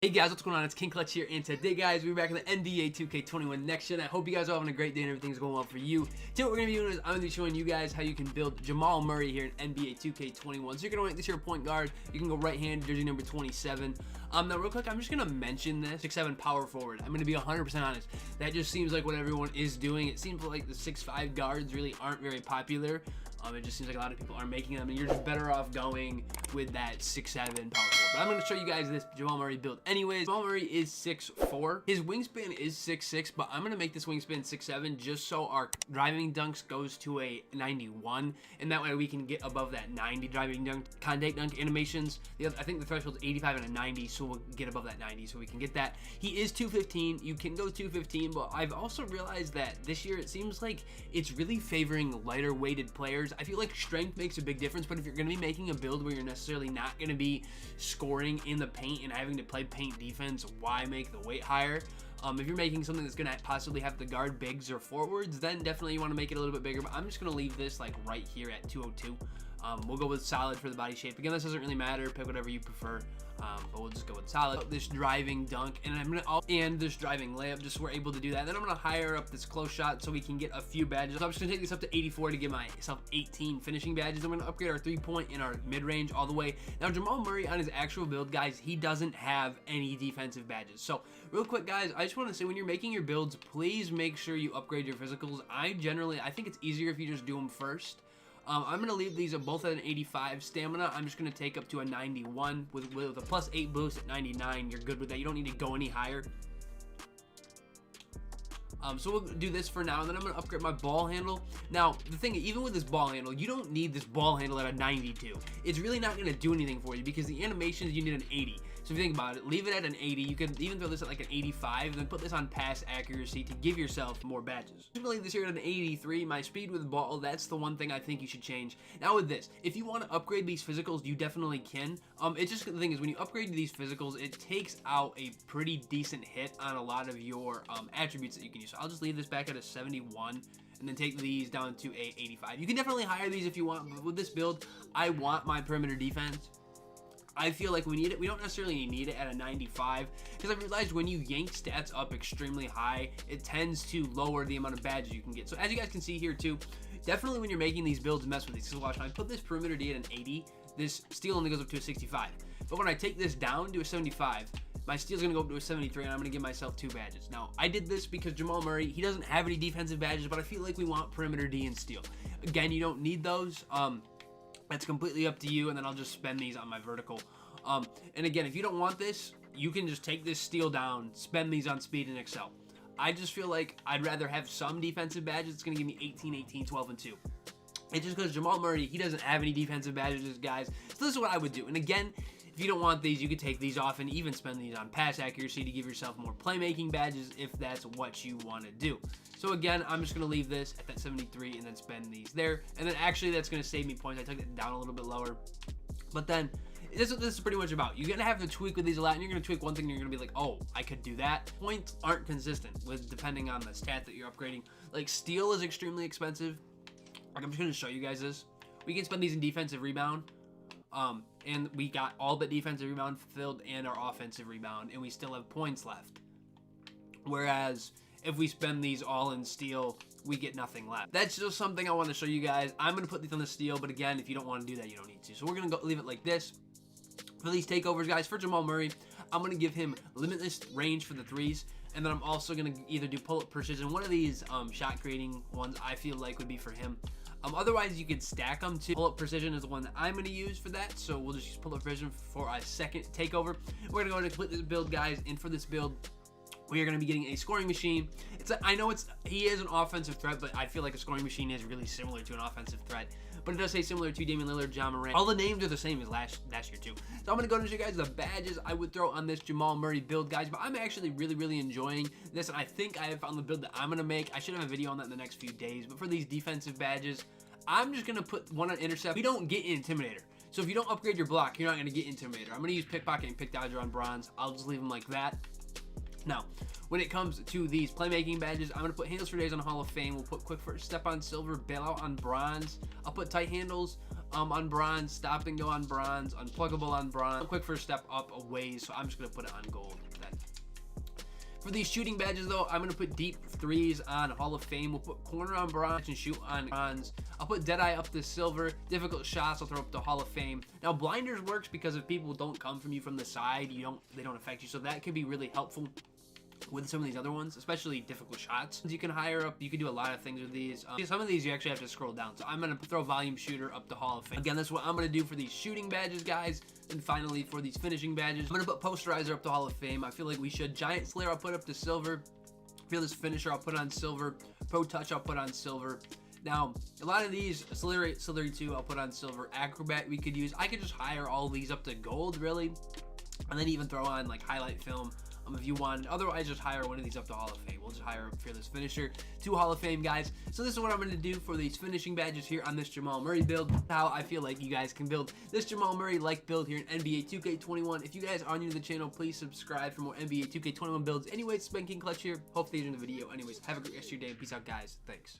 Hey guys, what's going on? It's King Clutch here, and today guys, we're back in the NBA 2K21 next gen. I hope you guys are having a great day and everything's going well for you. Today what we're going to be doing is I'm going to be showing you guys how you can build Jamal Murray here in NBA 2K21. So you're going to make this your point guard. You can go right hand, jersey number 27. Now real quick, I'm just going to mention this 6'7" power forward. I'm going to be 100% honest. That just seems like what everyone is doing. It seems like the 6'5" guards really aren't very popular. It just seems like a lot of people are making them, and you're just better off going with that 6'7" power forward. But I'm going to show you guys this Jamal Murray build anyways. Jamal Murray is 6'4". His wingspan is 6'6", but I'm going to make this wingspan 6'7" just so our driving dunks goes to a 91, and that way we can get above that 90 driving dunk, contact dunk animations. I think the threshold is 85 and a 90, so we'll get above that 90, so we can get that. He is 215. You can go 215, but I've also realized that this year it seems like it's really favoring lighter weighted players. I feel like strength makes a big difference, but if you're going to be making a build where you're necessarily not going to be scoring in the paint and having to play paint defense, why make the weight higher? If you're making something that's going to possibly have to guard bigs or forwards, then definitely you want to make it a little bit bigger, but I'm just going to leave this like right here at 202. We'll go with solid for the body shape. Again, this doesn't really matter. Pick whatever you prefer, but we'll just go with solid. This driving dunk, and I'm gonna this driving layup, just so we're able to do that. Then I'm gonna higher up this close shot so we can get a few badges. So I'm just gonna take this up to 84 to give myself 18 finishing badges. I'm gonna upgrade our 3-point and our mid-range all the way. Now Jamal Murray on his actual build, guys, he doesn't have any defensive badges. So real quick, guys, I just want to say when you're making your builds, please make sure you upgrade your physicals. I think it's easier if you just do them first. I'm going to leave these both at an 85 stamina. I'm just going to take up to a 91 with a +8 boost at 99. You're good with that. You don't need to go any higher. So we'll do this for now, and then I'm going to upgrade my ball handle. Now, the thing, even with this ball handle, you don't need this ball handle at a 92. It's really not going to do anything for you because the animations, you need an 80. So if you think about it, leave it at an 80. You could even throw this at like an 85, then put this on pass accuracy to give yourself more badges. I'm going to leave this here at an 83. My speed with the ball, that's the one thing I think you should change. Now with this, if you want to upgrade these physicals, you definitely can. It's just the thing is when you upgrade these physicals, it takes out a pretty decent hit on a lot of your attributes that you can use. So I'll just leave this back at a 71 and then take these down to a 85. You can definitely hire these if you want, but with this build, I want my perimeter defense. I feel like we need it. We don't necessarily need it at a 95 because I realized when you yank stats up extremely high, it tends to lower the amount of badges you can get. So as you guys can see here too, definitely when you're making these builds, mess with these. So watch, when I put this perimeter D at an 80, this steal only goes up to a 65. But when I take this down to a 75, my steal's gonna go up to a 73, and I'm gonna give myself 2 badges. Now, I did this because Jamal Murray, he doesn't have any defensive badges, but I feel like we want perimeter D and steal. Again, you don't need those. That's completely up to you, and then I'll just spend these on my vertical. And again, if you don't want this, you can just take this steal down, spend these on speed and excel. I just feel like I'd rather have some defensive badges. It's gonna give me 18, 18, 12, and 2. It's just because Jamal Murray, he doesn't have any defensive badges, guys. So this is what I would do. And again, if you don't want these, you could take these off and even spend these on pass accuracy to give yourself more playmaking badges if that's what you want to do. So again, I'm just going to leave this at that 73 and then spend these there. And then actually that's going to save me points. I took it down a little bit lower. But then this is what this is pretty much about. You're going to have to tweak with these a lot, and you're going to tweak one thing and you're going to be like, oh, I could do that. Points aren't consistent with depending on the stat that you're upgrading. Like steal is extremely expensive. Like I'm just going to show you guys this. We can spend these in defensive rebound. And we got all but defensive rebound fulfilled and our offensive rebound, and we still have points left. Whereas if we spend these all in steal, we get nothing left. That's just something I want to show you guys. I'm going to put these on the steal, but again, if you don't want to do that, you don't need to. So we're going to leave it like this. For these takeovers, guys, for Jamal Murray, I'm going to give him limitless range for the threes, and then I'm also going to either do pull-up precision. One of these shot creating ones I feel like would be for him. Otherwise, you could stack them too. Pull-up precision is the one that I'm going to use for that, so we'll just use pull-up precision for a second takeover. We're going to go ahead and complete this build, guys, and for this build, we are going to be getting a scoring machine. I know he is an offensive threat, but I feel like a scoring machine is really similar to an offensive threat. But it does say similar to Damian Lillard, John Morant. All the names are the same as last year too. So I'm going to go ahead and show you guys the badges I would throw on this Jamal Murray build, guys. But I'm actually really enjoying this, and I think I have found the build that I'm going to make. I should have a video on that in the next few days. But for these defensive badges, I'm just going to put one on intercept. We don't get Intimidator. So if you don't upgrade your block, you're not going to get Intimidator. I'm going to use Pickpocket and Pick Dodger on bronze. I'll just leave them like that. Now, when it comes to these playmaking badges, I'm going to put handles for days on Hall of Fame. We'll put quick first step on silver, bailout on bronze. I'll put tight handles on bronze, stop and go on bronze, unpluggable on bronze, quick first step up a ways, so I'm just gonna put it on gold then. For these shooting badges though, I'm gonna put deep threes on Hall of Fame. We'll put corner on bronze and shoot on bronze. I'll put Deadeye up to silver. Difficult shots I'll throw up to Hall of Fame. Now blinders works because if people don't come from you from the side, they don't affect you, so that can be really helpful with some of these other ones, especially difficult shots. You can hire up, you can do a lot of things with these. Some of these you actually have to scroll down, so I'm gonna throw volume shooter up to Hall of Fame. Again, that's what I'm gonna do for these shooting badges, guys. And finally, for these finishing badges, I'm gonna put posterizer up to Hall of Fame. I feel like we should. Giant Slayer I'll put up to silver. Fearless Finisher I'll put on silver. Pro Touch I'll put on silver. Now, a lot of these, Celery 2 I'll put on silver. Acrobat we could use. I could just hire all these up to gold, really, and then even throw on like highlight film if you want. Otherwise, just hire one of these up to Hall of Fame. We'll just hire a Fearless Finisher to Hall of Fame, guys. So this is what I'm going to do for these finishing badges here on this Jamal Murray build. How I feel like you guys can build this Jamal Murray like build here in NBA 2K21. If you guys are new to the channel, please subscribe for more NBA 2K21 builds. Anyways, Spanking Clutch here. Hopefully you enjoyed the video. Anyways, have a great rest of your day. Peace out, guys. Thanks.